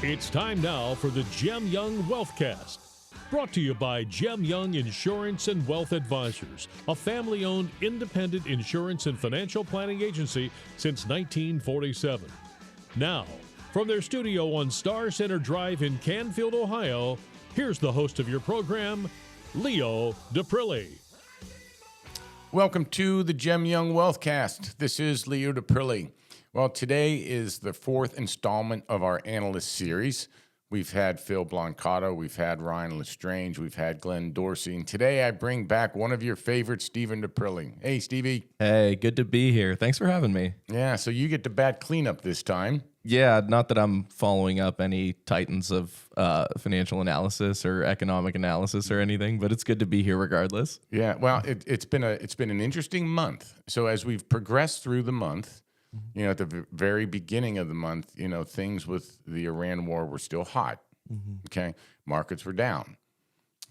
It's time now for the Gem Young Wealthcast. Brought to you by Gem Young Insurance and Wealth Advisors, a family-owned independent insurance and financial planning agency since 1947. Now, from their studio on Star Center Drive in Canfield, Ohio, here's the host of your program, Leo Daprile. Welcome to the Gem Young Wealthcast. This is Leo Daprile. Well, today is the fourth installment of our analyst series. We've had Phil Blancato, we've had Ryan Lestrange, we've had Glenn Dorsey, and today I bring back one of your favorites, Stephen Daprile. Hey, Stevie. Hey, good to be here. Thanks for having me. Yeah, so you get to bat cleanup this time. Yeah, not that I'm following up any titans of financial analysis or economic analysis or anything, but it's good to be here regardless. Yeah, well, it's been an interesting month. So as we've progressed through the month, at the very beginning of the month, things with the Iran war were still hot. Okay, markets were down.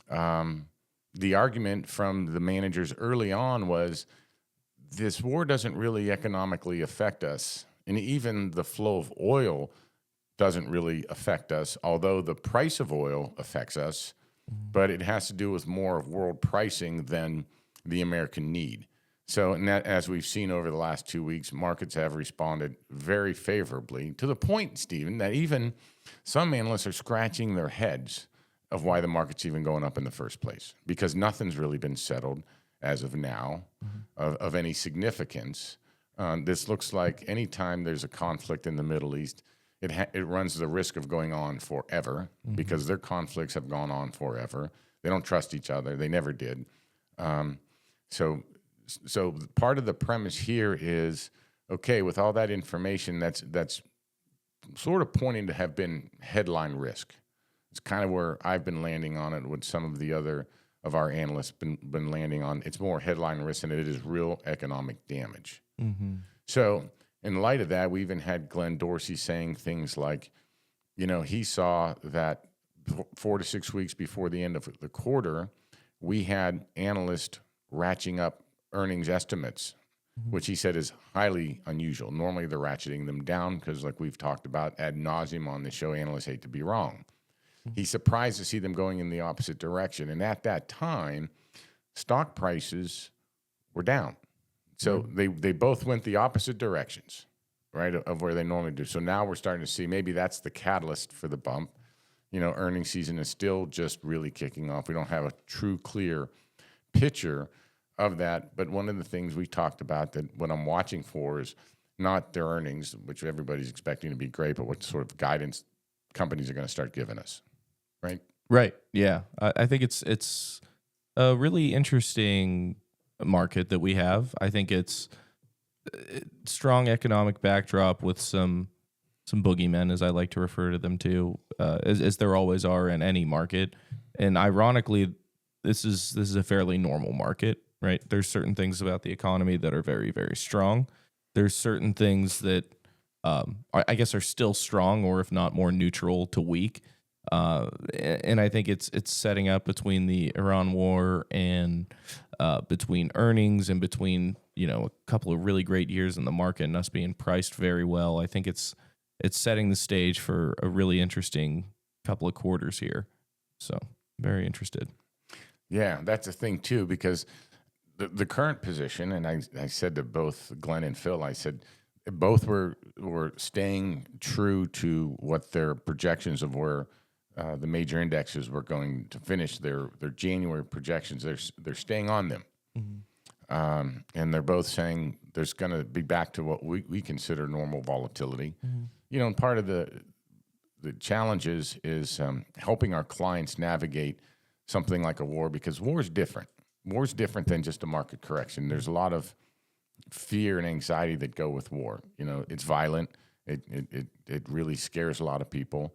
The argument from the managers early on was this war doesn't really economically affect us. And even the flow of oil doesn't really affect us, although the price of oil affects us, but it has to do with more of world pricing than the American need. So, and that, as we've seen over the last 2 weeks, markets have responded very favorably to the point, Stephen, that even some analysts are scratching their heads of why the market's even going up in the first place, because nothing's really been settled as of now of any significance. This looks like any time there's a conflict in the Middle East, it runs the risk of going on forever because their conflicts have gone on forever. They don't trust each other. They never did. So part of the premise here is, okay, with all that information, that's sort of pointing to have been headline risk. It's kind of where I've been landing on it with some of the other of our analysts been landing on. It's more headline risk than it is real economic damage. So in light of that, we even had Glenn Dorsey saying things like, he saw that 4 to 6 weeks before the end of the quarter, we had analysts ratcheting up earnings estimates, which he said is highly unusual. Normally they're ratcheting them down because, like we've talked about ad nauseum on the show, analysts hate to be wrong. He's surprised to see them going in the opposite direction. And at that time, stock prices were down. So they both went the opposite directions, right, of where they normally do. So now we're starting to see maybe that's the catalyst for the bump. Earnings season is still just really kicking off. We don't have a true, clear picture of that. But one of the things we talked about that what I'm watching for is not their earnings, which everybody's expecting to be great, but what sort of guidance companies are going to start giving us, right? Right. Yeah. I think it's a really interesting market that we have. I think it's strong economic backdrop with some boogeymen, as I like to refer to them to, as there always are in any market. And ironically, this is a fairly normal market, right? There's certain things about the economy that are very, very strong. There's certain things that I guess are still strong, or if not more neutral to weak. And I think it's setting up between the Iran war and between earnings and between a couple of really great years in the market and us being priced very well. I think it's setting the stage for a really interesting couple of quarters here. So very interested. Yeah, that's the thing too, because the current position, and I said to both Glenn and Phil, I said both were staying true to what their projections of where the major indexes were going to finish their January projections. They're staying on them. And they're both saying there's going to be back to what we consider normal volatility. And part of the challenges is helping our clients navigate something like a war, because war is different. War is different than just a market correction. There's a lot of fear and anxiety that go with war. It's violent. It really scares a lot of people.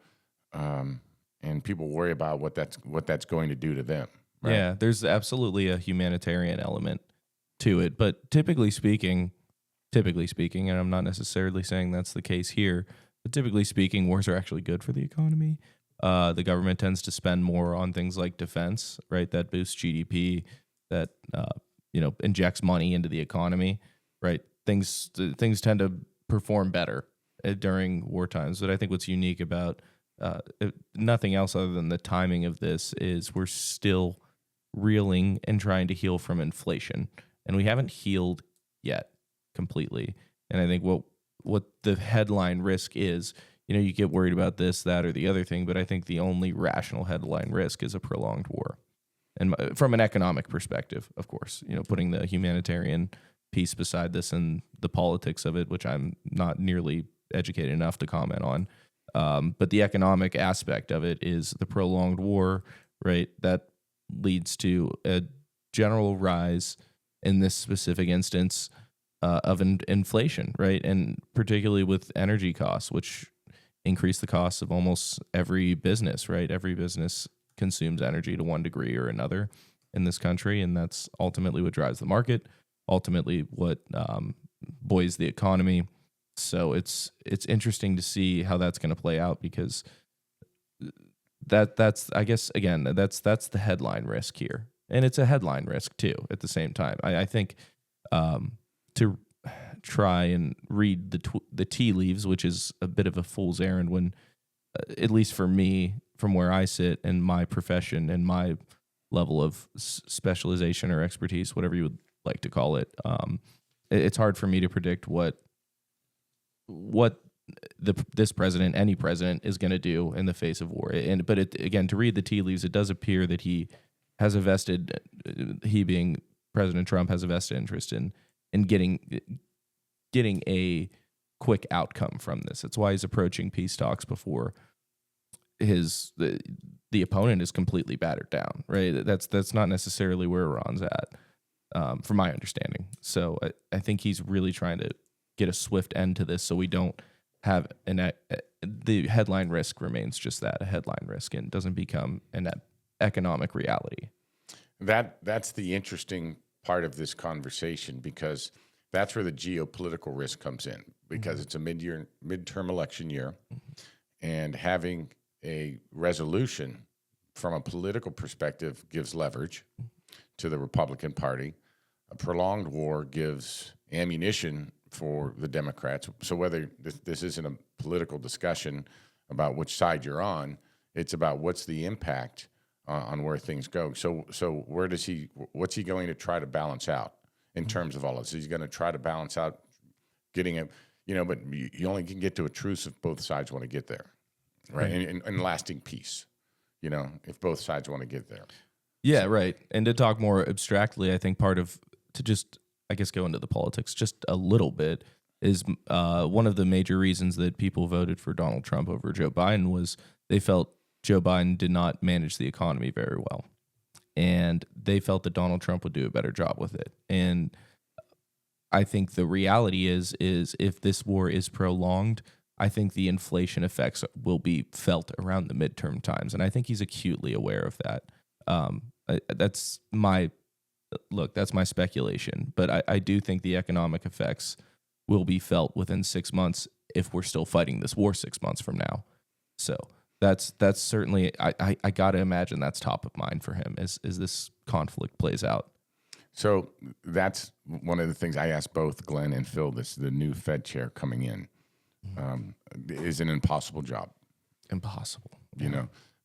And people worry about what that's going to do to them. Right? Yeah, there's absolutely a humanitarian element to it. But typically speaking, and I'm not necessarily saying that's the case here, but typically speaking, wars are actually good for the economy. The government tends to spend more on things like defense, right? That boosts GDP, that injects money into the economy, right? Things tend to perform better during war times. But I think what's unique about if nothing else other than the timing of this is we're still reeling and trying to heal from inflation, and we haven't healed yet completely. And I think what the headline risk is, you get worried about this, that, or the other thing, but I think the only rational headline risk is a prolonged war. And from an economic perspective, of course, putting the humanitarian piece beside this and the politics of it, which I'm not nearly educated enough to comment on. But the economic aspect of it is the prolonged war, right? That leads to a general rise in this specific instance of inflation, right? And particularly with energy costs, which increase the costs of almost every business, right? Every business consumes energy to one degree or another in this country, and that's ultimately what drives the market, ultimately what buoys the economy. So it's interesting to see how that's going to play out, because that's I guess again that's the headline risk here, and it's a headline risk too at the same time. I think to try and read the tea leaves, which is a bit of a fool's errand when, at least for me, from where I sit in my profession and my level of specialization or expertise, whatever you would like to call it, it's hard for me to predict what this president, any president, is going to do in the face of war. But again, to read the tea leaves, it does appear that he being President Trump, has a vested interest in getting a quick outcome from this. That's why he's approaching peace talks before the opponent is completely battered down, right? That's not necessarily where Iran's at, from my understanding. So I think he's really trying to get a swift end to this, so we don't have the headline risk remains just that, a headline risk, and doesn't become an economic reality. That's the interesting part of this conversation, because that's where the geopolitical risk comes in, because it's a midterm election year, and having a resolution from a political perspective gives leverage to the Republican Party. A prolonged war gives ammunition for the Democrats. So whether this isn't a political discussion about which side you're on, it's about what's the impact on where things go. So what's he going to try to balance out in terms of all this? He's going to try to balance out getting a, but you only can get to a truce if both sides want to get there, right? And lasting peace, if both sides want to get there. Yeah, right. And to talk more abstractly, I think to just, I guess, go into the politics just a little bit is one of the major reasons that people voted for Donald Trump over Joe Biden was they felt Joe Biden did not manage the economy very well, and they felt that Donald Trump would do a better job with it. And I think the reality is if this war is prolonged, I think the inflation effects will be felt around the midterm times, and I think he's acutely aware of that. That's my speculation, but I do think the economic effects will be felt within 6 months if we're still fighting this war 6 months from now. So that's certainly, I got to imagine that's top of mind for him as this conflict plays out. So that's one of the things I asked both Glenn and Phil, the new Fed chair coming in, is an impossible job. Impossible.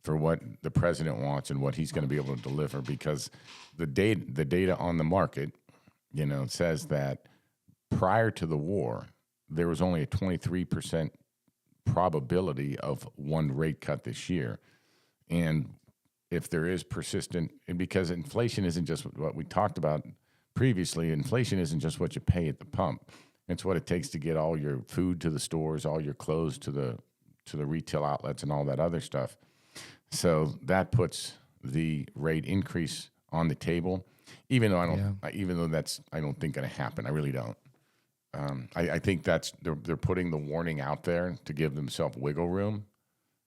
For what the president wants and what he's going to be able to deliver, because the data on the market, says that prior to the war, there was only a 23% probability of one rate cut this year. And if there is persistent, and because inflation isn't just what we talked about previously, inflation isn't just what you pay at the pump. It's what it takes to get all your food to the stores, all your clothes to the retail outlets, and all that other stuff. So that puts the rate increase on the table, even though I don't think going to happen. I really don't. I think they're putting the warning out there to give themselves wiggle room.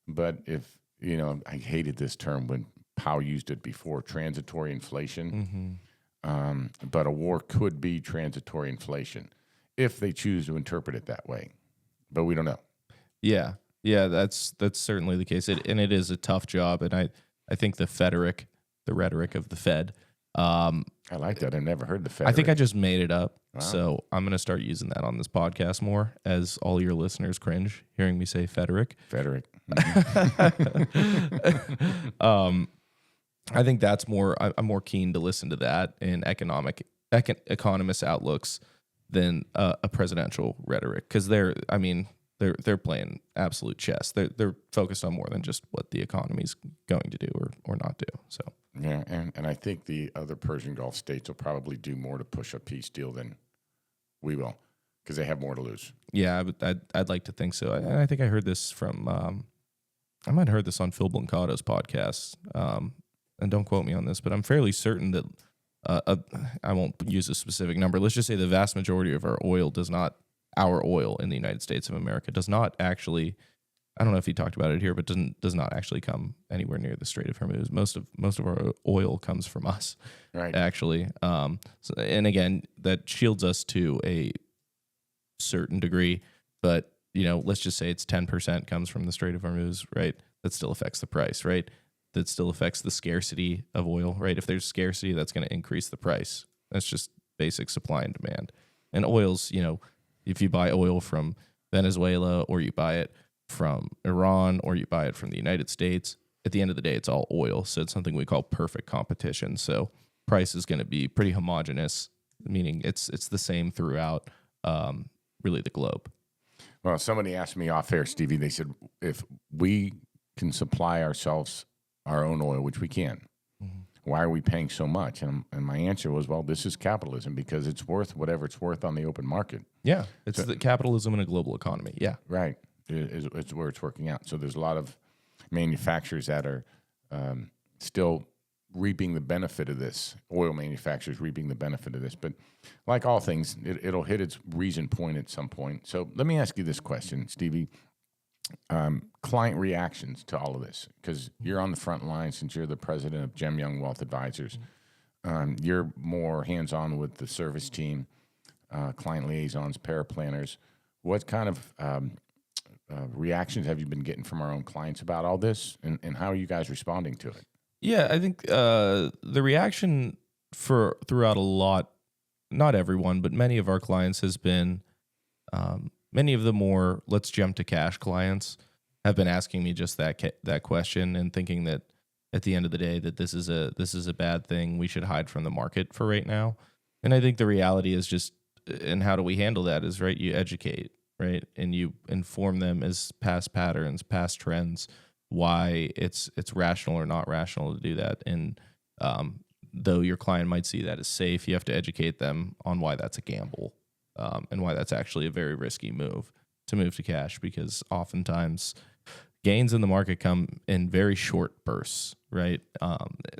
But if I hated this term when Powell used it before, transitory inflation. But a war could be transitory inflation if they choose to interpret it that way. But we don't know. Yeah. Yeah, that's certainly the case. And it is a tough job. And I think the rhetoric of the Fed. I like that. I've never heard the Fed. I think I just made it up. Wow. So I'm going to start using that on this podcast more, as all your listeners cringe hearing me say Federic. I think that's more. I'm more keen to listen to that in economist outlooks than a presidential rhetoric, because they're playing absolute chess. They're focused on more than just what the economy's going to do or not do. So Yeah, and I think the other Persian Gulf states will probably do more to push a peace deal than we will, because they have more to lose. yeah, I'd like to think so. And I think I heard this from I might have heard this on Phil Blancato's podcast. And don't quote me on this, but I'm fairly certain that I won't use a specific number. Let's just say the vast majority of our oil in the United States of America does not actually. I don't know if he talked about it here, but does not actually come anywhere near the Strait of Hormuz. Most of our oil comes from us, Right. actually. And again, that shields us to a certain degree, but let's just say it's 10% comes from the Strait of Hormuz, right? That still affects the price, right? That still affects the scarcity of oil, right? If there's scarcity, that's going to increase the price. That's just basic supply and demand. And oil's, if you buy oil from Venezuela, or you buy it from Iran, or you buy it from the United States, at the end of the day, it's all oil. So it's something we call perfect competition. So price is going to be pretty homogeneous, meaning it's the same throughout really the globe. Well, somebody asked me off air, Stevie, they said, if we can supply ourselves our own oil, which we can, why are we paying so much? And my answer was, well, this is capitalism, because it's worth whatever it's worth on the open market. Yeah, it's the capitalism in a global economy. Yeah. Right. It's where it's working out. So there's a lot of manufacturers that are still reaping the benefit of this, oil manufacturers reaping the benefit of this. But like all things, it'll hit its reason point at some point. So let me ask you this question, Stevie. Client reactions to all of this, because you're on the front line since you're the president of Gem Young Wealth Advisors. You're more hands-on with the service team, client liaisons, paraplanners. What kind of reactions have you been getting from our own clients about all this, and how are you guys responding to it? Yeah, I think the reaction throughout a lot, not everyone, but many of our clients has been, many of the more let's jump to cash clients have been asking me just that question, and thinking that at the end of the day that this is a bad thing. We should hide from the market for right now. And I think the reality is just, and how do we handle that is, right, you educate, right, and you inform them as past patterns, past trends, why it's rational or not rational to do that. And though your client might see that as safe, you have to educate them on why that's a gamble, and why that's actually a very risky move to cash, because oftentimes gains in the market come in very short bursts, right?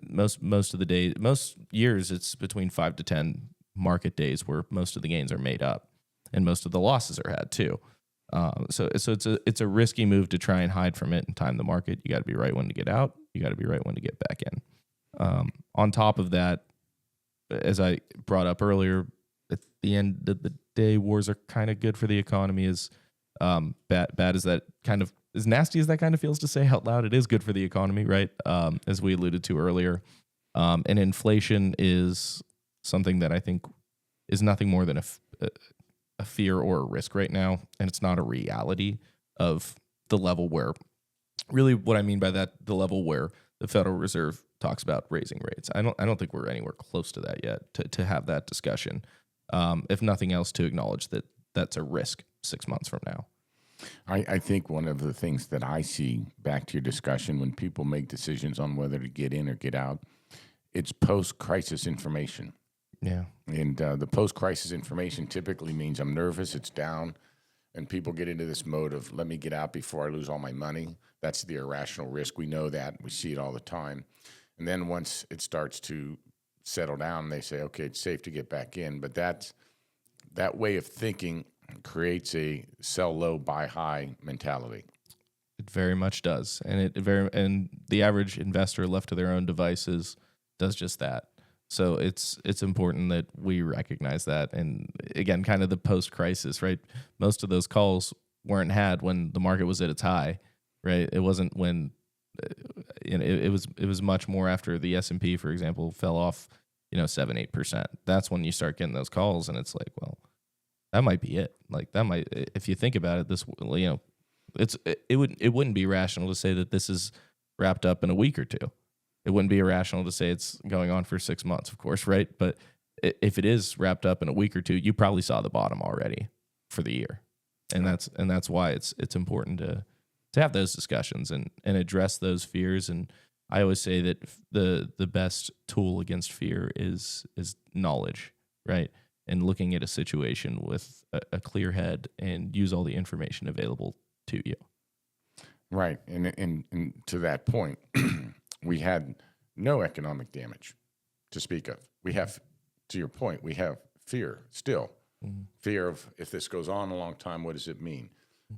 Most of the day, most years, it's between 5 to 10 market days where most of the gains are made up, and most of the losses are had too. So it's a risky move to try and hide from it and time the market. You got to be right when to get out. You got to be right when to get back in. On top of that, as I brought up earlier, at the end of the day, wars are kind of good for the economy. As bad as that kind of, as nasty as that kind of feels to say out loud, it is good for the economy, right? As we alluded to earlier, and inflation is something that I think is nothing more than a fear or a risk right now, and it's not a reality of the level where, really what I mean by that, the level where the Federal Reserve talks about raising rates. I don't think we're anywhere close to that yet to have that discussion. If nothing else, to acknowledge that that's a risk 6 months from now. I think one of the things that I see, back to your discussion, when people make decisions on whether to get in or get out, it's post-crisis information. Yeah. And the post-crisis information typically means I'm nervous, it's down, and people get into this mode of, let me get out before I lose all my money. That's the irrational risk. We know that. We see it all the time. And then once it starts to settle down, they say, okay, it's safe to get back in. But that way of thinking creates a sell low, buy high mentality. It very much does. And and the average investor left to their own devices does just that. So it's important that we recognize that. And again, kind of the post-crisis, right? Most of those calls weren't had when the market was at its high, right? It wasn't when it was much more after the S&P, for example, fell off, 7-8%. That's when you start getting those calls, and it's like, well, that might be it. Like that might, if you think about it, this, It wouldn't be rational to say that this is wrapped up in a week or two. It wouldn't be irrational to say it's going on for 6 months, of course, right? But if it is wrapped up in a week or two, you probably saw the bottom already for the year, and that's why it's important to have those discussions and address those fears. And I always say that the best tool against fear is knowledge, right? And looking at a situation with a clear head and use all the information available to you. Right. And to that point, we had no economic damage to speak of. We have, to your point, we have fear still. Mm-hmm. Fear of, if this goes on a long time, what does it mean?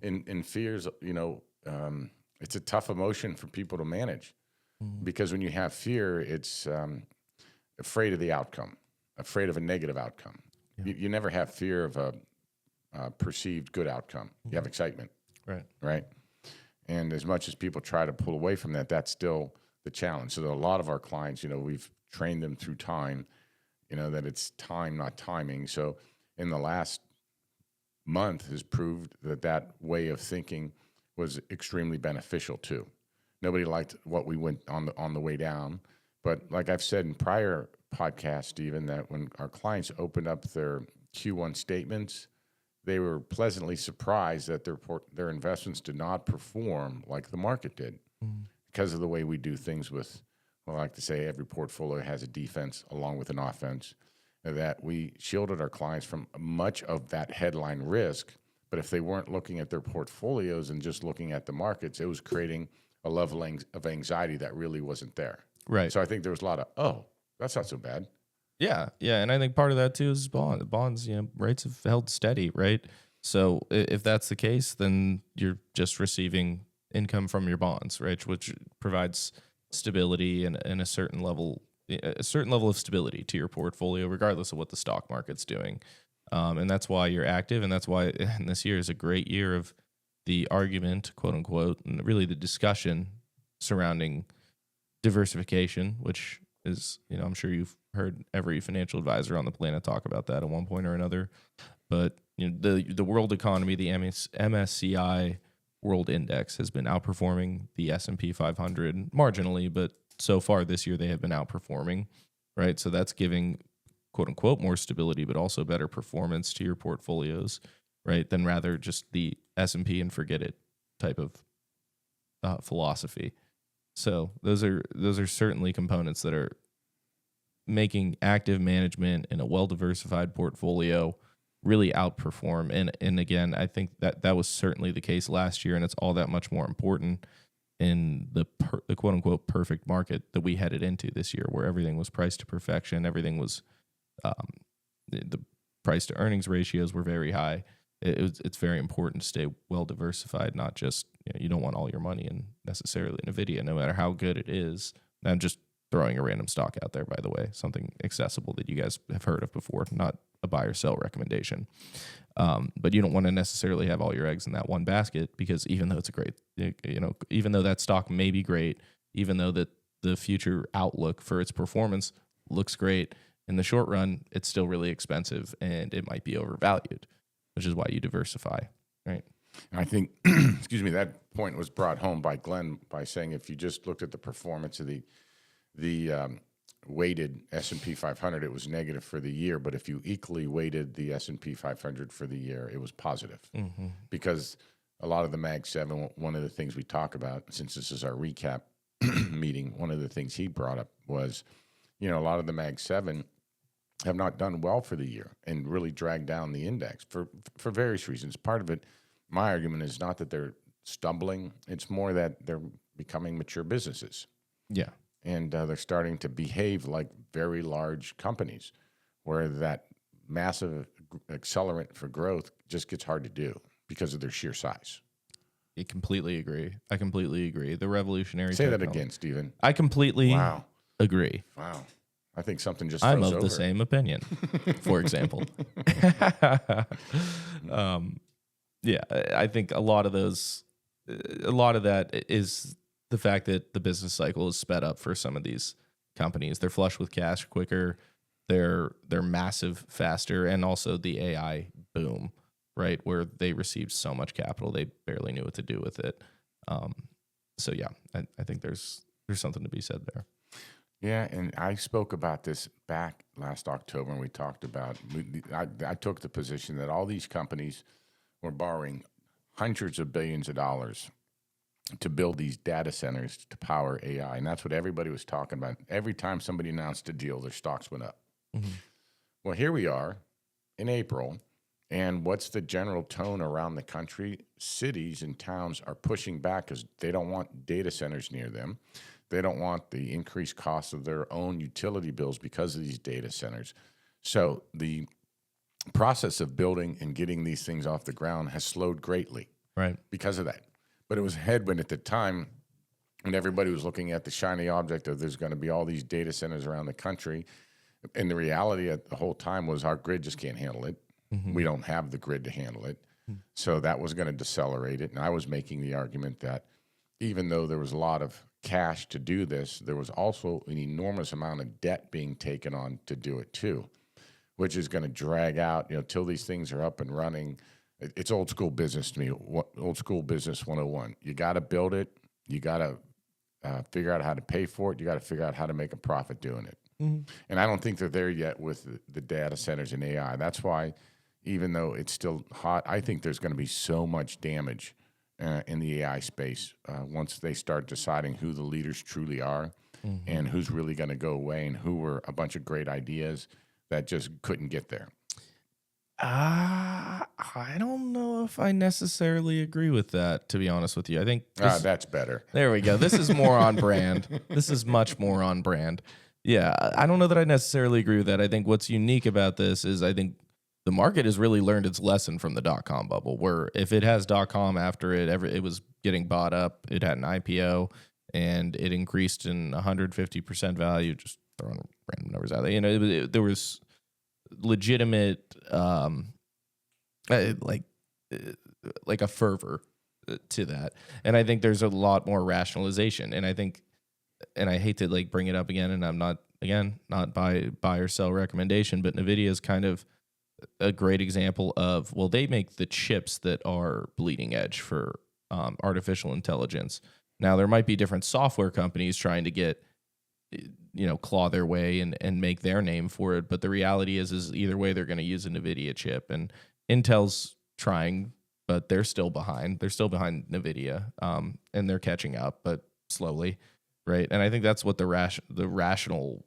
And fears, it's a tough emotion for people to manage, because when you have fear, it's afraid of the outcome, afraid of a negative outcome. Yeah. You never have fear of a perceived good outcome. You have excitement. Right. And as much as people try to pull away from that, that's still the challenge. So a lot of our clients, we've trained them through time, that it's time, not timing. So in the last month has proved that way of thinking was extremely beneficial too. Nobody liked what we went on the way down. But like I've said in prior podcasts, Stephen, that when our clients opened up their Q1 statements, they were pleasantly surprised that their investments did not perform like the market did, because of the way we do things with, I like to say, every portfolio has a defense along with an offense, and that we shielded our clients from much of that headline risk. But if they weren't looking at their portfolios and just looking at the markets, it was creating a level of anxiety that really wasn't there. Right. So I think there was a lot of, oh, that's not so bad. Yeah, and I think part of that too is bonds. Rates have held steady, right? So if that's the case, then you're just receiving income from your bonds, right? Which provides stability and a certain level of stability to your portfolio, regardless of what the stock market's doing. And that's why you're active, and that's why this year is a great year of the argument, quote unquote, and really the discussion surrounding diversification, which is, I'm sure you've heard every financial advisor on the planet talk about that at one point or another. But the world economy, the MSCI World Index, has been outperforming the S&P 500 marginally, but so far this year they have been outperforming, right? So that's giving, quote unquote, more stability, but also better performance to your portfolios, right? Than rather just the S&P and forget it type of philosophy. So those are certainly components that are making active management in a well-diversified portfolio really outperform. And again, I think that was certainly the case last year, and it's all that much more important in the quote-unquote perfect market that we headed into this year, where everything was priced to perfection. Everything was the price-to-earnings ratios were very high. It's very important to stay well-diversified, not just, you don't want all your money in necessarily NVIDIA, no matter how good it is. I'm just throwing a random stock out there, by the way, something accessible that you guys have heard of before, not a buy or sell recommendation. But you don't want to necessarily have all your eggs in that one basket, because even though it's a great, even though that stock may be great, even though that the future outlook for its performance looks great, in the short run, it's still really expensive and it might be overvalued, which is why you diversify, right? And I think, excuse me, that point was brought home by Glenn by saying if you just looked at the performance of the weighted S&P 500, it was negative for the year. But if you equally weighted the S&P 500 for the year, it was positive. Mm-hmm. Because a lot of the Mag 7, one of the things we talk about, since this is our recap meeting, one of the things he brought up was, a lot of the Mag 7 have not done well for the year and really dragged down the index for various reasons. Part of it, my argument, is not that they're stumbling. It's more that they're becoming mature businesses. Yeah. And they're starting to behave like very large companies, where that massive accelerant for growth just gets hard to do because of their sheer size. I completely agree. The revolutionary Say that again, Stephen. I completely agree. Wow. I think something just I'm froze of over. the same opinion, for example. Yeah, I think a lot of that is the fact that the business cycle is sped up for some of these companies. They're flush with cash quicker. They're massive faster, and also the AI boom, right? Where they received so much capital, they barely knew what to do with it. So yeah, I think there's something to be said there. Yeah, and I spoke about this back last October when we talked about, I took the position that all these companies were borrowing hundreds of billions of dollars to build these data centers to power AI. And that's what everybody was talking about. Every time somebody announced a deal, their stocks went up. Mm-hmm. Well, here we are in April, and what's the general tone around the country? Cities and towns are pushing back because they don't want data centers near them. They don't want the increased cost of their own utility bills because of these data centers. So the process of building and getting these things off the ground has slowed greatly, right, because of that. But it was a headwind at the time, and everybody was looking at the shiny object of there's going to be all these data centers around the country. And the reality at the whole time was our grid just can't handle it. Mm-hmm. We don't have the grid to handle it. Mm-hmm. So that was going to decelerate it. And I was making the argument that even though there was a lot of cash to do this, there was also an enormous amount of debt being taken on to do it too, which is going to drag out, till these things are up and running. It's old school business to me, old school business 101. You got to build it. You got to figure out how to pay for it. You got to figure out how to make a profit doing it. Mm-hmm. And I don't think they're there yet with the data centers and AI. That's why, even though it's still hot, I think there's going to be so much damage in the AI space once they start deciding who the leaders truly are, mm-hmm. and who's really going to go away and who were a bunch of great ideas that just couldn't get there. I don't know if I necessarily agree with that, to be honest with you. I think that's better. There we go. This is more on brand. This is much more on brand. Yeah, I don't know that I necessarily agree with that. I think what's unique about this is I think the market has really learned its lesson from the .com bubble, where if it has .com after it was getting bought up, it had an IPO, and it increased in 150% value, just throwing random numbers out there. There was legitimate like a fervor to that, and I think there's a lot more rationalization, and I think, and I hate to bring it up again, and I'm not buy or sell recommendation, but NVIDIA is kind of a great example of, well, they make the chips that are bleeding edge for artificial intelligence. Now there might be different software companies trying to get claw their way and make their name for it. But the reality is either way, they're going to use a NVIDIA chip, and Intel's trying, but they're still behind. They're still behind NVIDIA, and they're catching up, but slowly. Right. And I think that's what the rational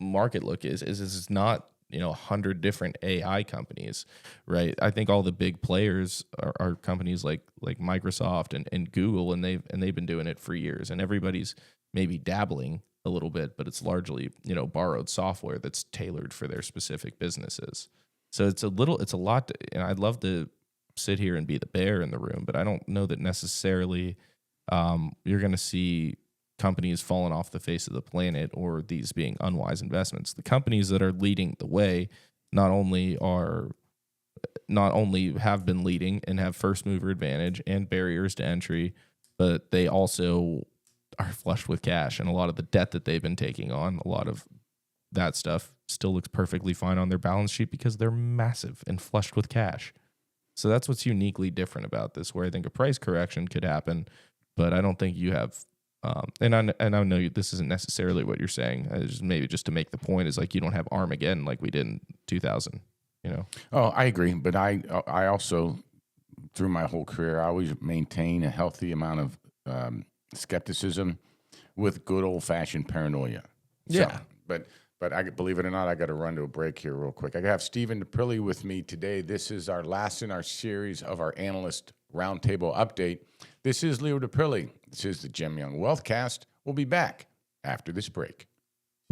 market look is it's not, 100 different AI companies, right? I think all the big players are companies like Microsoft and Google, and they've been doing it for years, and everybody's maybe dabbling a little bit, but it's largely, borrowed software that's tailored for their specific businesses. So it's a lot, and I'd love to sit here and be the bear in the room, but I don't know that necessarily you're going to see companies falling off the face of the planet or these being unwise investments. The companies that are leading the way not only have been leading and have first mover advantage and barriers to entry, but they also are flushed with cash, and a lot of the debt that they've been taking on, a lot of that stuff still looks perfectly fine on their balance sheet because they're massive and flushed with cash. So that's what's uniquely different about this, where I think a price correction could happen, but I don't think you have and I know this isn't necessarily what you're saying. Maybe just to make the point is you don't have Armageddon like we did in 2000. Oh, I agree, but I also, through my whole career, I always maintain a healthy amount of skepticism with good old fashioned paranoia. Yeah, so, but I believe it or not, I got to run to a break here real quick. I have Stephen Daprile with me today. This is our last in our series of our analyst roundtable update. This is Leo Daprile. This is the Jim Young Wealthcast. We'll be back after this break.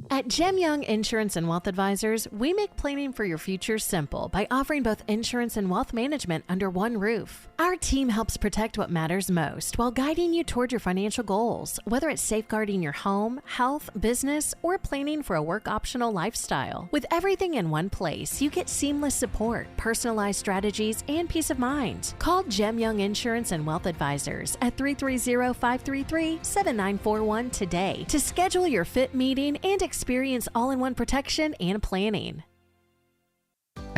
At Jim Young Insurance and Wealth Advisors, we make planning for your future simple by offering both insurance and wealth management under one roof. Our team helps protect what matters most while guiding you toward your financial goals, whether it's safeguarding your home, health, business, or planning for a work-optional lifestyle. With everything in one place, you get seamless support, personalized strategies, and peace of mind. Call Jim Young Insurance and Wealth Advisors at 330-533-7941 today to schedule your fit meeting and experience all-in-one protection and planning.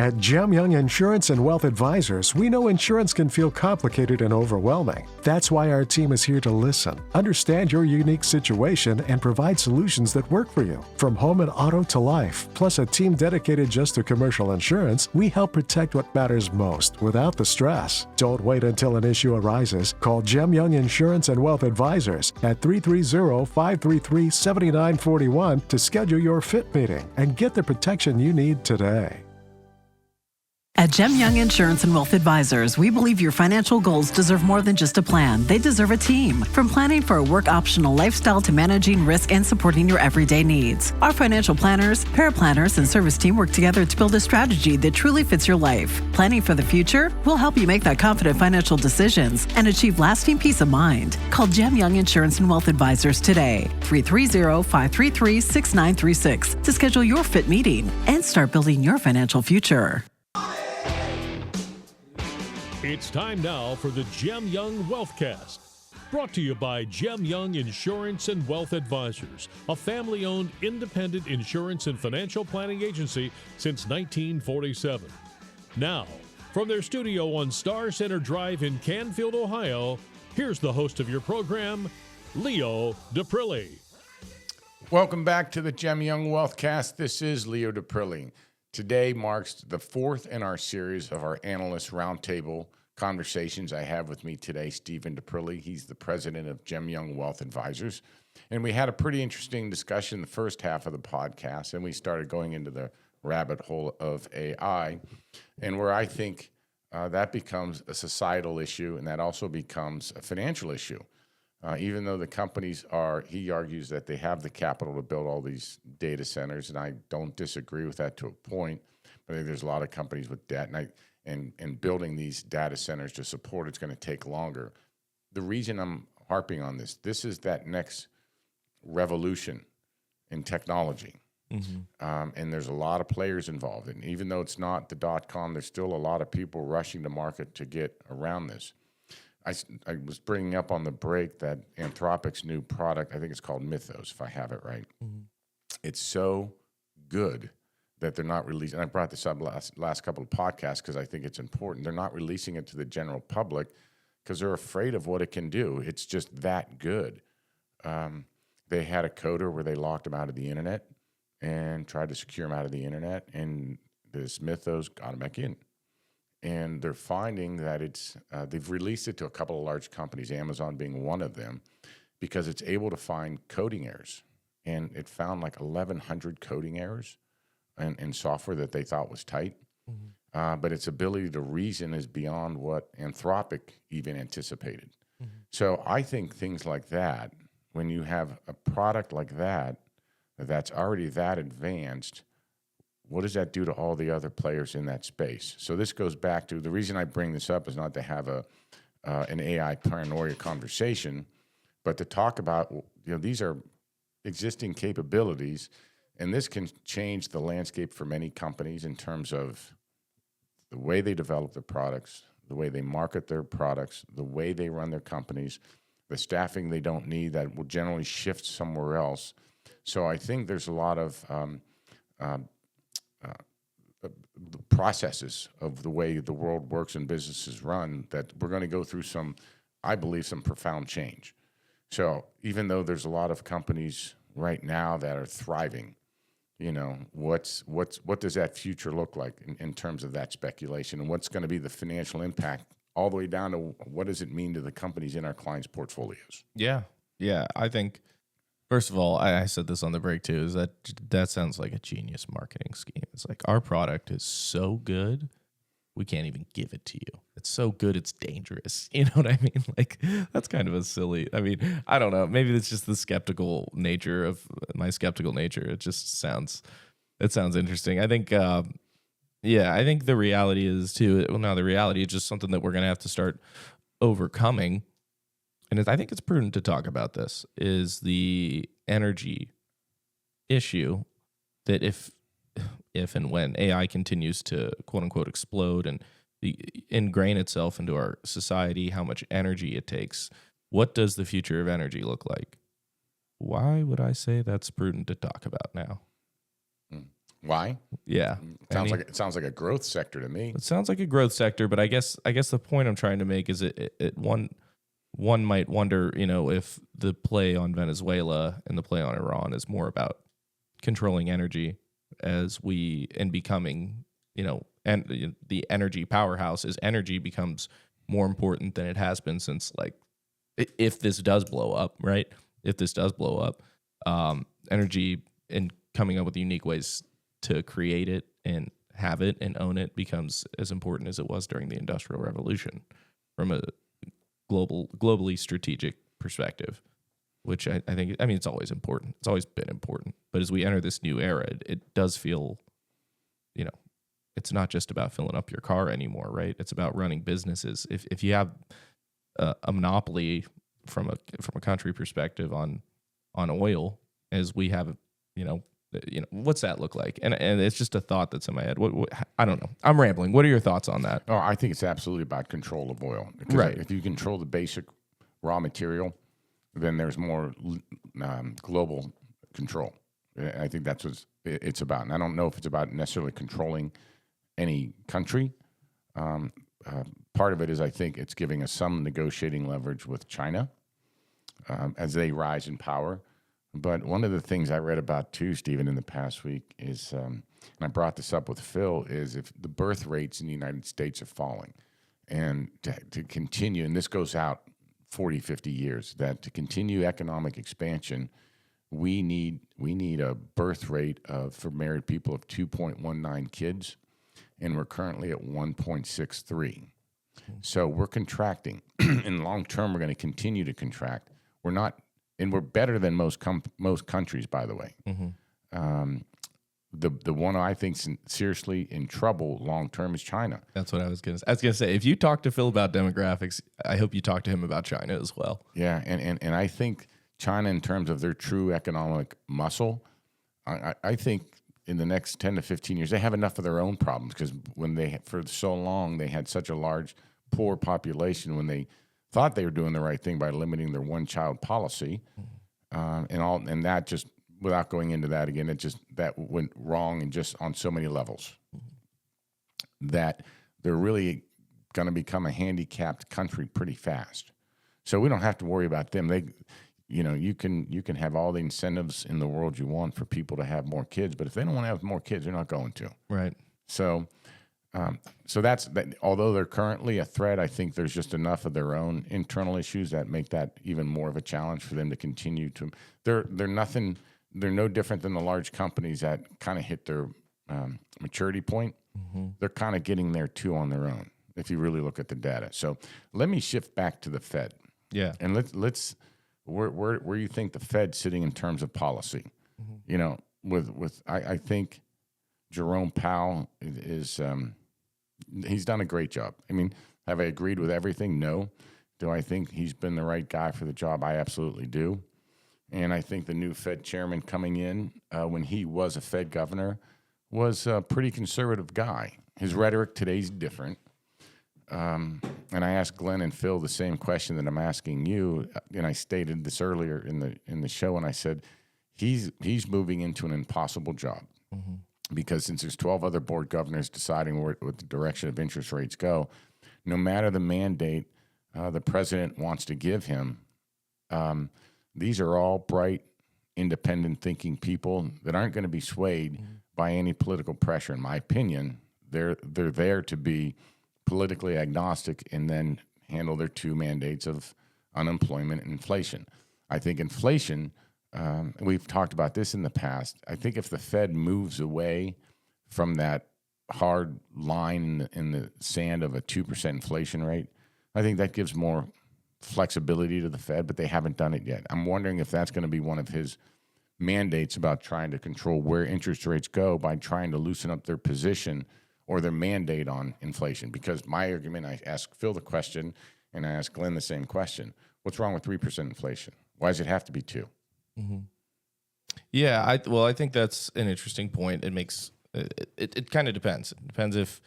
At Gem Young Insurance and Wealth Advisors, we know insurance can feel complicated and overwhelming. That's why our team is here to listen, understand your unique situation, and provide solutions that work for you. From home and auto to life, plus a team dedicated just to commercial insurance, we help protect what matters most without the stress. Don't wait until an issue arises. Call Gem Young Insurance and Wealth Advisors at 330-533-7941 to schedule your fit meeting and get the protection you need today. At Gem Young Insurance and Wealth Advisors, we believe your financial goals deserve more than just a plan. They deserve a team. From planning for a work-optional lifestyle to managing risk and supporting your everyday needs. Our financial planners, paraplanners, and service team work together to build a strategy that truly fits your life. Planning for the future? We'll help you make that confident financial decisions and achieve lasting peace of mind. Call Gem Young Insurance and Wealth Advisors today, 330-533-6936, to schedule your fit meeting and start building your financial future. It's time now for the Gem Young Wealthcast, brought to you by Gem Young Insurance and Wealth Advisors, a family-owned independent insurance and financial planning agency since 1947. Now, from their studio on Star Center Drive in Canfield, Ohio, here's the host of your program, Leo Daprile. Welcome back to the Gem Young Wealthcast. This is Leo Daprile. Today marks the fourth in our series of our analyst roundtable conversations. I have with me today Stephen Daprile. He's the president of Gem Young Wealth Advisors. And we had a pretty interesting discussion the first half of the podcast, and we started going into the rabbit hole of AI, and where I think that becomes a societal issue, and that also becomes a financial issue. Even though the companies he argues that they have the capital to build all these data centers, and I don't disagree with that to a point. But I think there's a lot of companies with debt, and building these data centers to support it's going to take longer. The reason I'm harping on this is that next revolution in technology. Mm-hmm. And there's a lot of players involved. And even though it's not the .com, there's still a lot of people rushing to market to get around this. I was bringing up on the break that Anthropic's new product, I think it's called Mythos, if I have it right. Mm-hmm. It's so good that they're not releasing. And I brought this up last couple of podcasts because I think it's important. They're not releasing it to the general public because they're afraid of what it can do. It's just that good. They had a coder where they locked him out of the internet and tried to secure him out of the internet, and this Mythos got him back in. And they're finding that they've released it to a couple of large companies, Amazon being one of them, because it's able to find coding errors. And it found like 1,100 coding errors in software that they thought was tight. Mm-hmm. But its ability to reason is beyond what Anthropic even anticipated. Mm-hmm. So I think things like that, when you have a product like that, that's already that advanced, what does that do to all the other players in that space? So this goes back to the reason I bring this up is not to have an AI paranoia conversation, but to talk about, these are existing capabilities, and this can change the landscape for many companies in terms of the way they develop their products, the way they market their products, the way they run their companies, the staffing they don't need that will generally shift somewhere else. So I think there's a lot of the processes of the way the world works and businesses run that we're going to go through I believe, some profound change. So even though there's a lot of companies right now that are thriving, what does that future look like in terms of that speculation, and what's going to be the financial impact all the way down to what does it mean to the companies in our clients' portfolios? Yeah. I think, first of all, I said this on the break too, is that sounds like a genius marketing scheme. It's like, our product is so good, we can't even give it to you. It's so good, it's dangerous. You know what I mean? Like, that's kind of I don't know. Maybe it's just the skeptical nature of my skeptical nature. It sounds interesting. I think, I think the reality is too, the reality is just something that we're going to have to start overcoming. And I think it's prudent to talk about this, is the energy issue, that if and when AI continues to quote unquote explode and ingrain itself into our society, how much energy it takes, what does the future of energy look like? Why would I say that's prudent to talk about now? Why? Yeah. It sounds like a growth sector to me. It sounds like a growth sector, but I guess the point I'm trying to make is one might wonder, if the play on Venezuela and the play on Iran is more about controlling energy and becoming, and the energy powerhouse as energy becomes more important than it has been since, like, if this does blow up, right? If this does blow up, energy and coming up with unique ways to create it and have it and own it becomes as important as it was during the Industrial Revolution from a globally strategic perspective, which I think, it's always important. It's always been important. But as we enter this new era, it does feel, it's not just about filling up your car anymore, right? It's about running businesses. If you have a monopoly from a country perspective on oil, as we have, what's that look like? And it's just a thought that's in my head. What I don't know. I'm rambling. What are your thoughts on that? Oh, I think it's absolutely about control of oil. Because right. If you control the basic raw material, then there's more global control. I think that's what it's about. And I don't know if it's about necessarily controlling any country. Part of it is, I think it's giving us some negotiating leverage with China as they rise in power. But one of the things I read about too, Stephen, in the past week is, and I brought this up with Phil, is if the birth rates in the United States are falling, and to continue, and this goes out 40, 50 years, that to continue economic expansion, we need a birth rate for married people of 2.19 kids, and we're currently at 1.63. So we're contracting. In long term, we're going to continue to contract. We're not. And we're better than most countries, by the way. Mm-hmm. The one I think's seriously in trouble long term is China. That's what I was going to say. If you talk to Phil about demographics, I hope you talk to him about China as well. Yeah, and I think China, in terms of their true economic muscle, I think in the next 10 to 15 years, they have enough of their own problems, because for so long they had such a large poor population, when they thought they were doing the right thing by limiting their one-child policy, and that just, without going into that again, that went wrong and just on so many levels, that they're really going to become a handicapped country pretty fast. So we don't have to worry about them. You can have all the incentives in the world you want for people to have more kids, but if they don't want to have more kids, they're not going to. Right. So that's that. Although they're currently a threat, I think there's just enough of their own internal issues that make that even more of a challenge for them to continue to. They're nothing. They're no different than the large companies that kind of hit their maturity point. Mm-hmm. They're kind of getting there too on their own, if you really look at the data. So let me shift back to the Fed. Yeah, and let's where you think the Fed's sitting in terms of policy. Mm-hmm. I think Jerome Powell is. He's done a great job. Have I agreed with everything? No. Do I think he's been the right guy for the job? I absolutely do. And I think the new Fed chairman coming in, when he was a Fed governor, was a pretty conservative guy. His rhetoric today's different. And I asked Glenn and Phil the same question that I'm asking you, and I stated this earlier in the show, and I said he's moving into an impossible job. Mm-hmm. Because since there's 12 other board governors deciding what the direction of interest rates go, no matter the mandate the president wants to give him, these are all bright, independent thinking people that aren't going to be swayed by any political pressure. In my opinion, they're there to be politically agnostic and then handle their two mandates of unemployment and inflation. I think inflation. We've talked about this in the past. I think if the Fed moves away from that hard line in the sand of a 2% inflation rate, I think that gives more flexibility to the Fed, but they haven't done it yet. I'm wondering if that's going to be one of his mandates about trying to control where interest rates go by trying to loosen up their position or their mandate on inflation. Because my argument, I asked Phil the question, and I asked Glenn the same question. What's wrong with 3% inflation? Why does it have to be 2%? Mm-hmm. Yeah, I think that's an interesting point. It makes it kind of depends. It depends if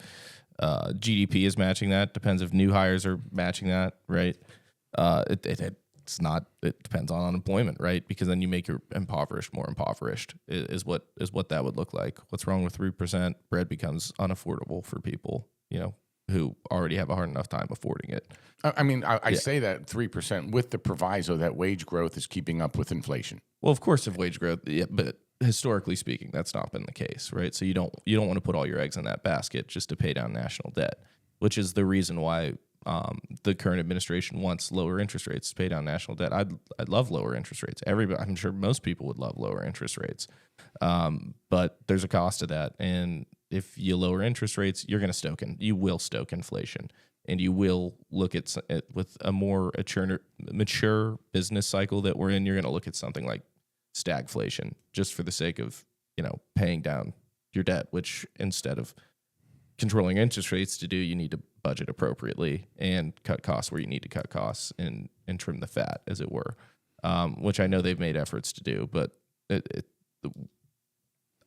GDP is matching that. Depends if new hires are matching that, right? It's not. It depends on unemployment, right? Because then you make your impoverished more impoverished. Is what that would look like. What's wrong with 3%? Bread becomes unaffordable for people, who already have a hard enough time affording it. I say that 3% with the proviso that wage growth is keeping up with inflation. Well, of course, if wage growth, but historically speaking, that's not been the case, right? So you don't want to put all your eggs in that basket just to pay down national debt, which is the reason why the current administration wants lower interest rates to pay down national debt. I'd love lower interest rates. I'm sure most people would love lower interest rates, but there's a cost to that. And if you lower interest rates, you will stoke inflation, and you will look at with a more mature business cycle that we're in. You're going to look at something like stagflation, just for the sake of paying down your debt, which instead of controlling interest rates to do, you need to budget appropriately and cut costs where you need to cut costs and trim the fat, as it were, which I know they've made efforts to do, but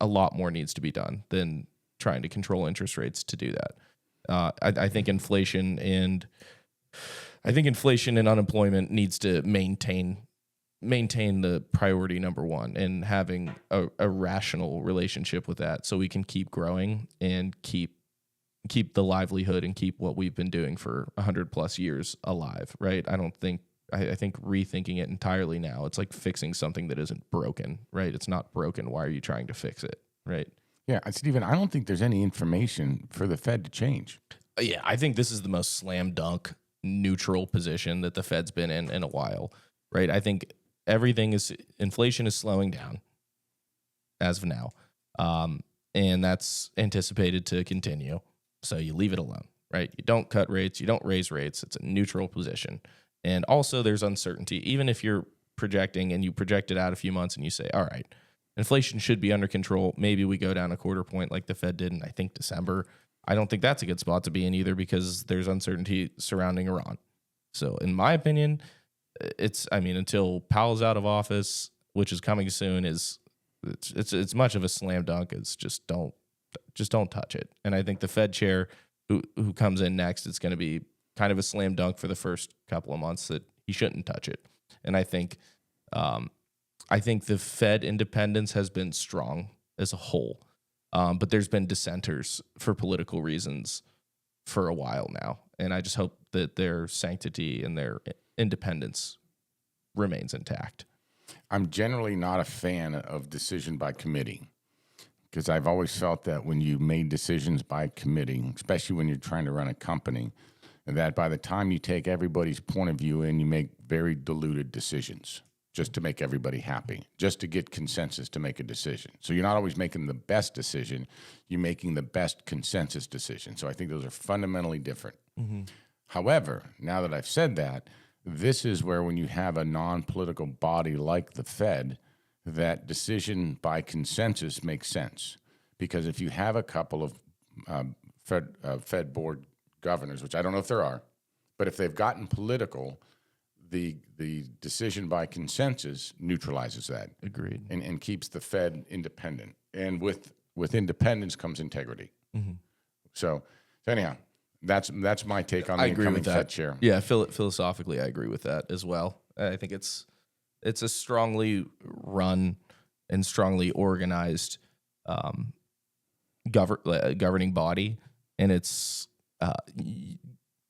a lot more needs to be done than trying to control interest rates to do that. I think inflation and unemployment needs to maintain the priority number one, and having a rational relationship with that, so we can keep growing and keep the livelihood and keep what we've been doing for 100+ years alive, right? I think rethinking it entirely now, it's like fixing something that isn't broken, right? It's not broken. Why are you trying to fix it, right? Yeah, Stephen, I don't think there's any information for the Fed to change. Yeah, I think this is the most slam dunk neutral position that the Fed's been in a while, right? I think inflation is slowing down as of now, and that's anticipated to continue. So you leave it alone, right? You don't cut rates, you don't raise rates. It's a neutral position. And also there's uncertainty. Even if you're projecting and you project it out a few months and you say, all right, inflation should be under control. Maybe we go down a quarter point like the Fed did in, I think, December. I don't think that's a good spot to be in either, because there's uncertainty surrounding Iran. So in my opinion, until Powell's out of office, which is coming soon, it's much of a slam dunk. It's just don't touch it. And I think the Fed chair who comes in next, it's going to be kind of a slam dunk for the first couple of months that he shouldn't touch it. And I think the Fed independence has been strong as a whole, but there's been dissenters for political reasons for a while now. And I just hope that their sanctity and their independence remains intact. I'm generally not a fan of decision by committee, because I've always felt that when you made decisions by committee, especially when you're trying to run a company, that by the time you take everybody's point of view in, you make very diluted decisions just to make everybody happy, just to get consensus to make a decision. So you're not always making the best decision, you're making the best consensus decision. So I think those are fundamentally different. Mm-hmm. However, now that I've said that, this is where when you have a non-political body like the Fed, that decision by consensus makes sense. Because if you have a couple of Fed board governors, which I don't know if there are, but if they've gotten political, the decision by consensus neutralizes that. Agreed. And keeps the Fed independent. And with independence comes integrity. Mm-hmm. So anyhow, that's my take on the incoming Fed chair. Yeah, philosophically, I agree with that as well. I think it's a strongly run and strongly organized governing body, and it's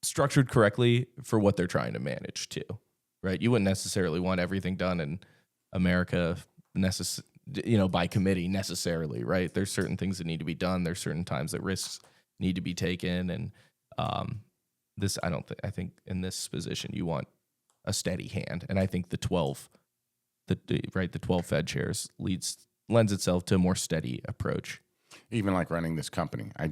structured correctly for what they're trying to manage too, right? You wouldn't necessarily want everything done in America by committee necessarily, right? There's certain things that need to be done. There's certain times that risks need to be taken, and I think in this position you want a steady hand, and I think the 12 Fed chairs lends itself to a more steady approach. Even like running this company, I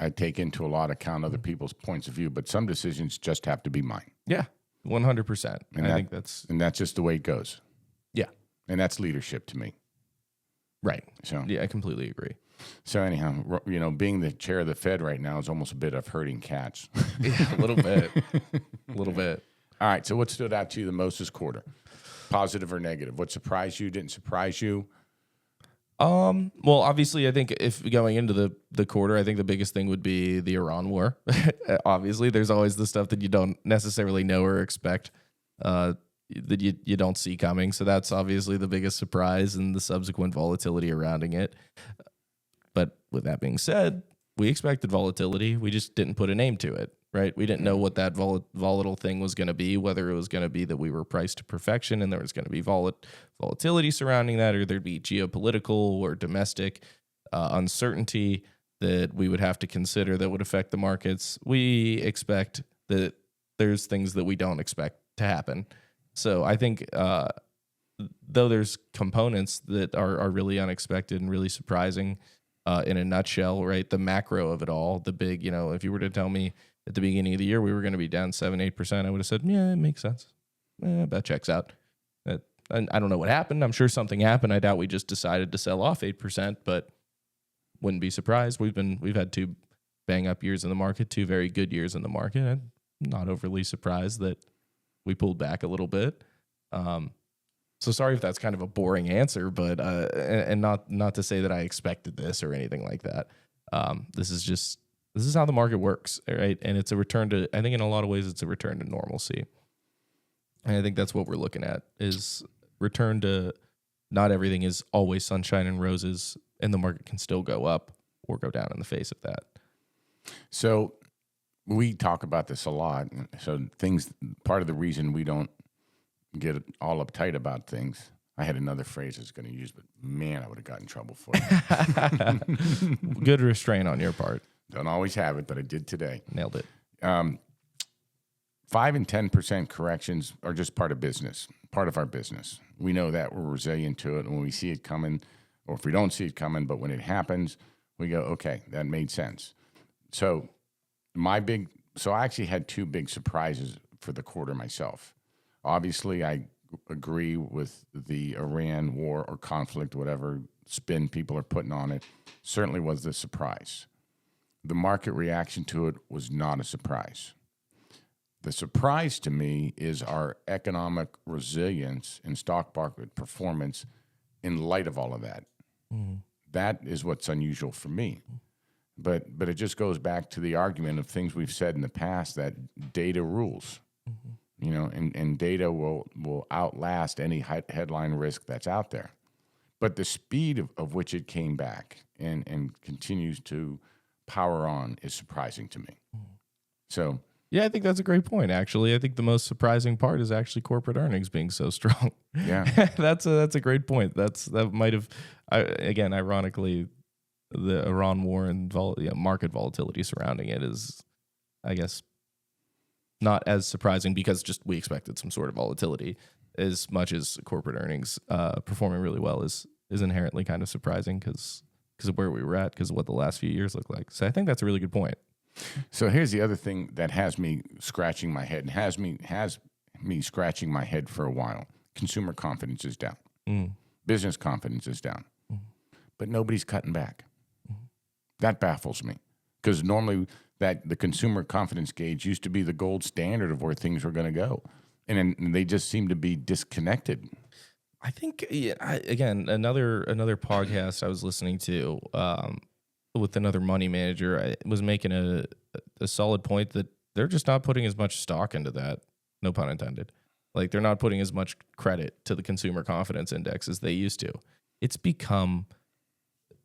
take into a lot of account other people's points of view, but some decisions just have to be mine. Yeah, 100%. And I think that's just the way it goes. Yeah, and that's leadership to me. Right. So yeah, I completely agree. So anyhow, being the chair of the Fed right now is almost a bit of herding cats. Yeah, a little bit. All right. So what stood out to you the most this quarter? Positive or negative? What surprised you? Didn't surprise you? Well, obviously, I think if going into the quarter, I think the biggest thing would be the Iran war. Obviously, there's always the stuff that you don't necessarily know or expect. that you don't see coming. So that's obviously the biggest surprise and the subsequent volatility surrounding it. But with that being said, we expected volatility. We just didn't put a name to it, right? We didn't know what that volatile thing was going to be, whether it was going to be that we were priced to perfection and there was going to be volatility surrounding that, or there'd be geopolitical or domestic uncertainty that we would have to consider that would affect the markets. We expect that there's things that we don't expect to happen. So I think though there's components that are really unexpected and really surprising in a nutshell, right? The macro of it all, the big, if you were to tell me at the beginning of the year we were going to be down 7-8%, I would have said, yeah, it makes sense. That checks out. And I don't know what happened. I'm sure something happened. I doubt we just decided to sell off 8%, but wouldn't be surprised. We've had 2 bang up years in the market, 2 very good years in the market. I'm not overly surprised that we pulled back a little bit. So sorry if that's kind of a boring answer, but and not to say that I expected this or anything like that. This is how the market works, right? And it's a return to, I think in a lot of ways, it's a return to normalcy. And I think that's what we're looking at, is return to, not everything is always sunshine and roses, and the market can still go up or go down in the face of that. So we talk about this a lot. So part of the reason we don't get all uptight about things, I had another phrase I was going to use, but man, I would have gotten in trouble for it. Good restraint on your part. Don't always have it, but I did today. Nailed it. 5 and 10% corrections are just part of business, part of our business. We know that, we're resilient to it. And when we see it coming, or if we don't see it coming, but when it happens, we go, okay, that made sense. So I actually had 2 big surprises for the quarter myself. Obviously, I agree with the Iran war or conflict, whatever spin people are putting on it, certainly was the surprise. The market reaction to it was not a surprise. The surprise to me is our economic resilience and stock market performance in light of all of that. That is what's unusual for me. But it just goes back to the argument of things we've said in the past, that data rules. And data will outlast any headline risk that's out there. But the speed of which it came back and continues to power on is surprising to me. So, yeah, I think that's a great point, actually. I think the most surprising part is actually corporate earnings being so strong. Yeah. That's a great point. That might have, again, ironically, the Iran war and market volatility surrounding it is, I guess, not as surprising because just we expected some sort of volatility, as much as corporate earnings performing really well is inherently kind of surprising because of where we were at, because of what the last few years look like. So I think that's a really good point. So here's the other thing that has me scratching my head and has me scratching my head for a while. Consumer confidence is down. Business confidence is down. But nobody's cutting back. That baffles me, because normally that the consumer confidence gauge used to be the gold standard of where things were going to go. And they just seem to be disconnected. I think, again, another podcast I was listening to with another money manager, I was making a solid point that they're just not putting as much stock into that, no pun intended. Like, they're not putting as much credit to the consumer confidence index as they used to. It's become,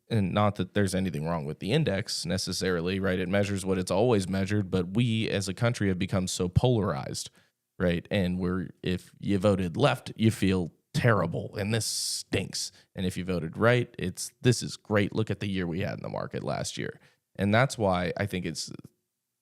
and not that there's anything wrong with the index necessarily, right? It measures what it's always measured, but we as a country have become so polarized, right? And if you voted left, you feel terrible and this stinks. And if you voted right, this is great. Look at the year we had in the market last year. And that's why I think it's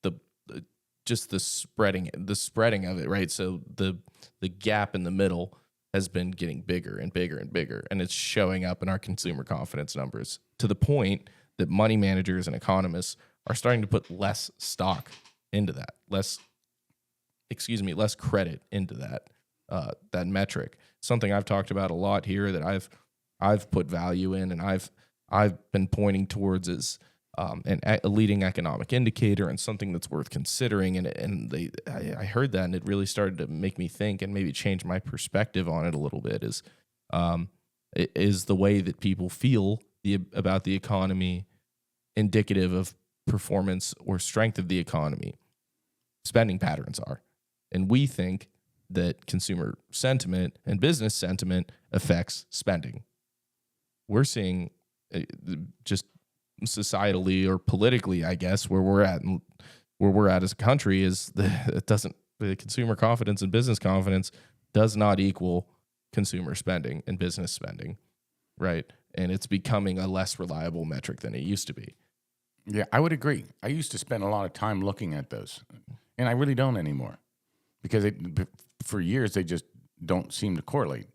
the spreading of it, right? So the gap in the middle has been getting bigger and bigger and bigger, and it's showing up in our consumer confidence numbers to the point that money managers and economists are starting to put less stock into that, less credit into that metric. Something I've talked about a lot here that I've put value in, and I've been pointing towards as a leading economic indicator and something that's worth considering. I heard that, and it really started to make me think and maybe change my perspective on it a little bit. Is the way that people feel about the economy indicative of performance or strength of the economy? Spending patterns are, and we think that consumer sentiment and business sentiment affects spending. We're seeing just societally or politically, I guess, where we're at as a country is the consumer confidence and business confidence does not equal consumer spending and business spending, right? And it's becoming a less reliable metric than it used to be. Yeah, I would agree. I used to spend a lot of time looking at those, and I really don't anymore because for years they just don't seem to correlate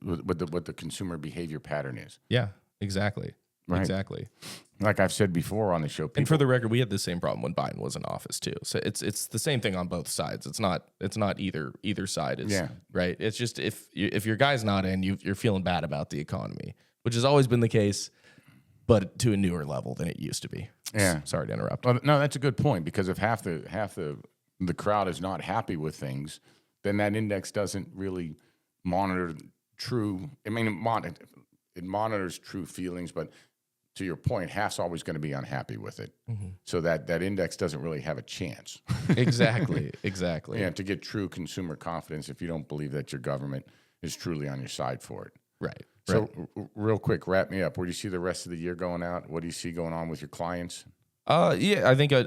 with what the consumer behavior pattern is. Yeah, exactly. Right. Exactly. Like I've said before on the show, and for the record, we had the same problem when Biden was in office too. So it's the same thing on both sides. It's not either side is right. It's just if your guy's not in, you're feeling bad about the economy, which has always been the case, but to a newer level than it used to be. Yeah. Sorry to interrupt. Well, no, that's a good point because if half the crowd is not happy with things, then that index doesn't really monitor true. I mean, it monitors true feelings, but to your point, half's always going to be unhappy with it. Mm-hmm. So that index doesn't really have a chance. Exactly. Yeah, to get true consumer confidence if you don't believe that your government is truly on your side for it. Right. So real quick, wrap me up. Where do you see the rest of the year going out? What do you see going on with your clients? Yeah, I think I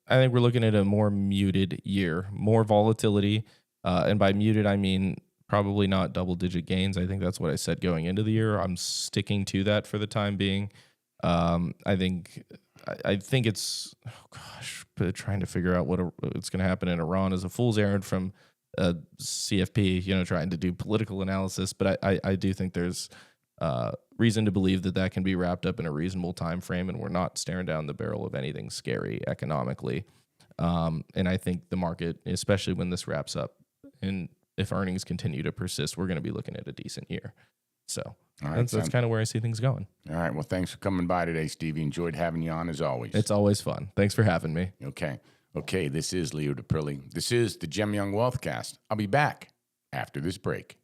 think we're looking at a more muted year, more volatility. And by muted, I mean probably not double-digit gains. I think that's what I said going into the year. I'm sticking to that for the time being. I think it's trying to figure out what's going to happen in Iran is a fool's errand from CFP. Trying to do political analysis, but I do think there's reason to believe that can be wrapped up in a reasonable time frame, and we're not staring down the barrel of anything scary economically. And I think the market, especially when this wraps up, and if earnings continue to persist, we're going to be looking at a decent year. So that's kind of where I see things going. All right. Well, thanks for coming by today, Stevie. Enjoyed having you on as always. It's always fun. Thanks for having me. Okay. This is Leo Daprile. This is the Gem Young Wealthcast. I'll be back after this break.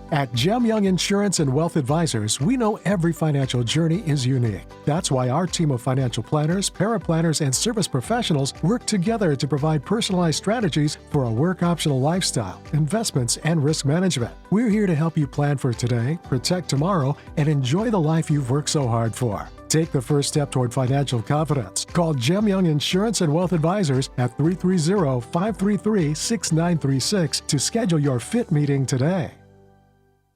At Gem Young Insurance and Wealth Advisors, we know every financial journey is unique. That's why our team of financial planners, paraplanners, and service professionals work together to provide personalized strategies for a work-optional lifestyle, investments, and risk management. We're here to help you plan for today, protect tomorrow, and enjoy the life you've worked so hard for. Take the first step toward financial confidence. Call Gem Young Insurance and Wealth Advisors at 330-533-6936 to schedule your fit meeting today.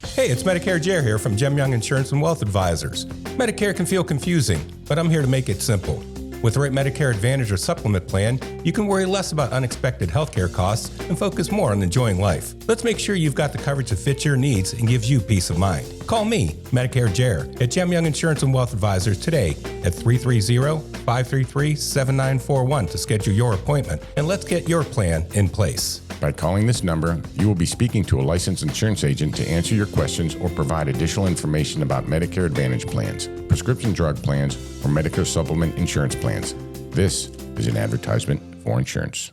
Hey, it's Medicare Jer here from Gem Young Insurance and Wealth Advisors. Medicare can feel confusing, but I'm here to make it simple. With the right Medicare Advantage or Supplement plan, you can worry less about unexpected healthcare costs and focus more on enjoying life. Let's make sure you've got the coverage that fits your needs and gives you peace of mind. Call me, Medicare Jer, at Gem Young Insurance and Wealth Advisors today at 330-533-7941 to schedule your appointment, and let's get your plan in place. By calling this number, you will be speaking to a licensed insurance agent to answer your questions or provide additional information about Medicare Advantage plans, prescription drug plans, or Medicare Supplement insurance plans. This is an advertisement for insurance.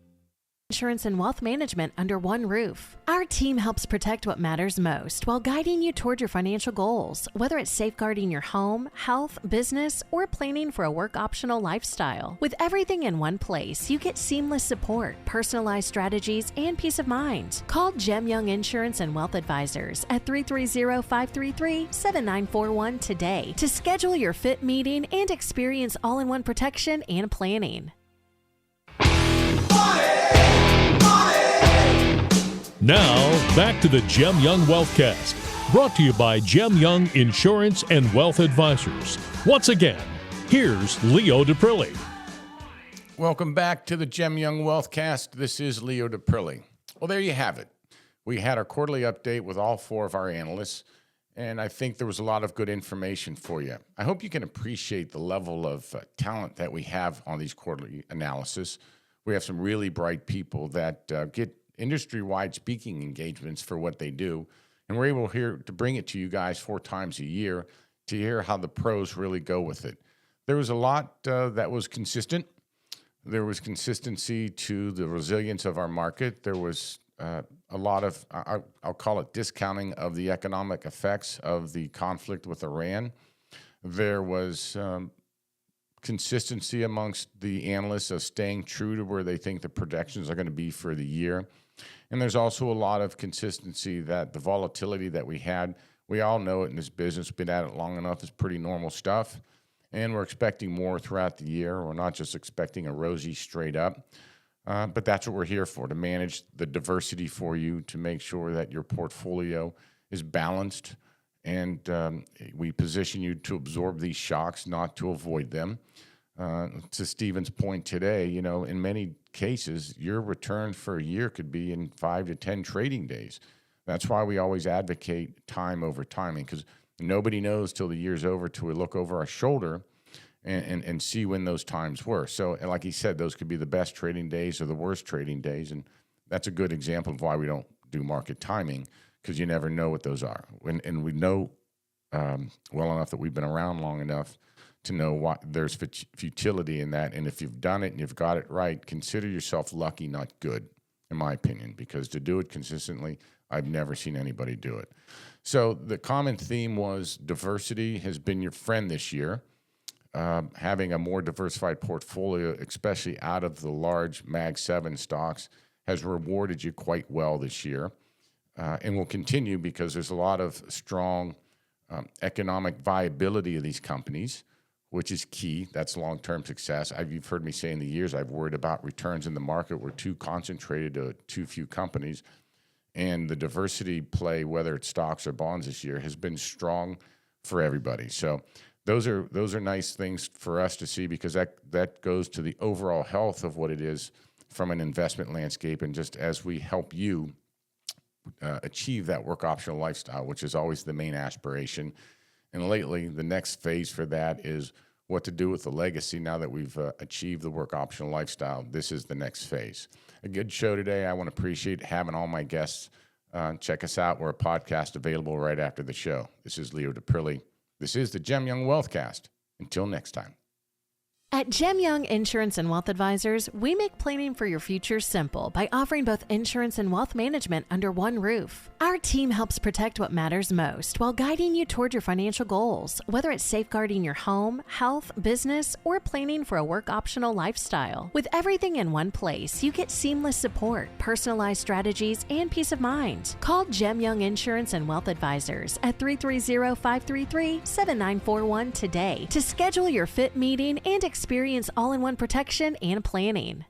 Insurance and wealth management under one roof. Our team helps protect what matters most while guiding you toward your financial goals, whether it's safeguarding your home, health, business, or planning for a work-optional lifestyle. With everything in one place, you get seamless support, personalized strategies, and peace of mind. Call Gem Young Insurance and Wealth Advisors at 330-533-7941 today to schedule your fit meeting and experience all-in-one protection and planning. Now, back to the Gem Young Wealthcast, brought to you by Gem Young Insurance and Wealth Advisors. Once again, here's Leo Daprile. Welcome back to the Gem Young Wealthcast. This is Leo Daprile. Well, there you have it. We had our quarterly update with all four of our analysts, and I think there was a lot of good information for you. I hope you can appreciate the level of talent that we have on these quarterly analysis. We have some really bright people that get industry-wide speaking engagements for what they do, and we're able here to bring it to you guys 4 times a year to hear how the pros really go with it. There was a lot that was consistent. There was consistency to the resilience of our market. There was a lot of, I'll call it discounting of the economic effects of the conflict with Iran. There was consistency amongst the analysts of staying true to where they think the projections are going to be for the year. And there's also a lot of consistency that the volatility that we had, we all know it in this business, been at it long enough, is pretty normal stuff. And we're expecting more throughout the year. We're not just expecting a rosy straight up. But that's what we're here for, to manage the diversity for you, to make sure that your portfolio is balanced. And we position you to absorb these shocks, not to avoid them. To Stephen's point today, you know, in many cases, your return for a year could be in 5 to 10 trading days. That's why we always advocate time over timing, because nobody knows till the year's over, till we look over our shoulder and see when those times were. So, and like he said, those could be the best trading days or the worst trading days. And that's a good example of why we don't do market timing, because you never know what those are. And we know well enough that we've been around long enough to know what there's futility in that. And if you've done it and you've got it right, consider yourself lucky, not good, in my opinion, because to do it consistently, I've never seen anybody do it. So the common theme was diversity has been your friend this year. Having a more diversified portfolio, especially out of the large Mag 7 stocks, has rewarded you quite well this year, and will continue because there's a lot of strong economic viability of these companies, which is key. That's long-term success. You've heard me say in the years I've worried about returns in the market were too concentrated to too few companies, and the diversity play, whether it's stocks or bonds this year, has been strong for everybody. So those are nice things for us to see, because that goes to the overall health of what it is from an investment landscape, and just as we help you achieve that work optional lifestyle, which is always the main aspiration. And lately, the next phase for that is what to do with the legacy now that we've achieved the work optional lifestyle. This is the next phase. A good show today. I want to appreciate having all my guests. Check us out. We're a podcast available right after the show. This is Leo Daprile. This is the Gem Young Wealthcast. Until next time. At Gem Young Insurance and Wealth Advisors, we make planning for your future simple by offering both insurance and wealth management under one roof. Our team helps protect what matters most while guiding you toward your financial goals, whether it's safeguarding your home, health, business, or planning for a work-optional lifestyle. With everything in one place, you get seamless support, personalized strategies, and peace of mind. Call Gem Young Insurance and Wealth Advisors at 330-533-7941 today to schedule your fit meeting and experience all-in-one protection and planning.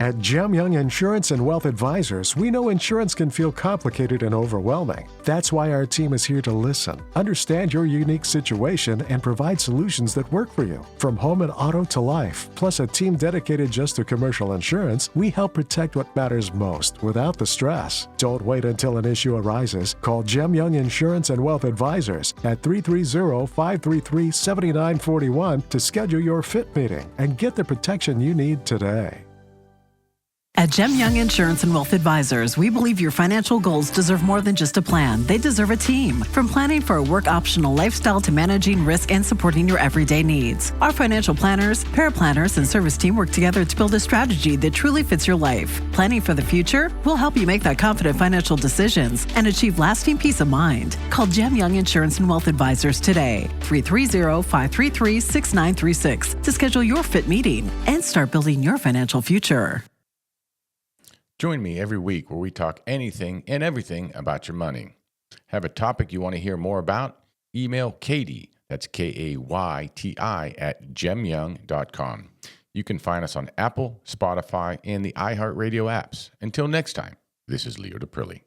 At Gem Young Insurance and Wealth Advisors, we know insurance can feel complicated and overwhelming. That's why our team is here to listen, understand your unique situation, and provide solutions that work for you. From home and auto to life, plus a team dedicated just to commercial insurance, we help protect what matters most without the stress. Don't wait until an issue arises. Call Gem Young Insurance and Wealth Advisors at 330-533-7941 to schedule your fit meeting and get the protection you need today. At Gem Young Insurance and Wealth Advisors, we believe your financial goals deserve more than just a plan. They deserve a team. From planning for a work-optional lifestyle to managing risk and supporting your everyday needs. Our financial planners, paraplanners, and service team work together to build a strategy that truly fits your life. Planning for the future? We'll help you make that confident financial decisions and achieve lasting peace of mind. Call Gem Young Insurance and Wealth Advisors today, 330-533-6936, to schedule your fit meeting and start building your financial future. Join me every week where we talk anything and everything about your money. Have a topic you want to hear more about? Email Katie, that's Kayti, at gemyoung.com. You can find us on Apple, Spotify, and the iHeartRadio apps. Until next time, this is Leo Daprile.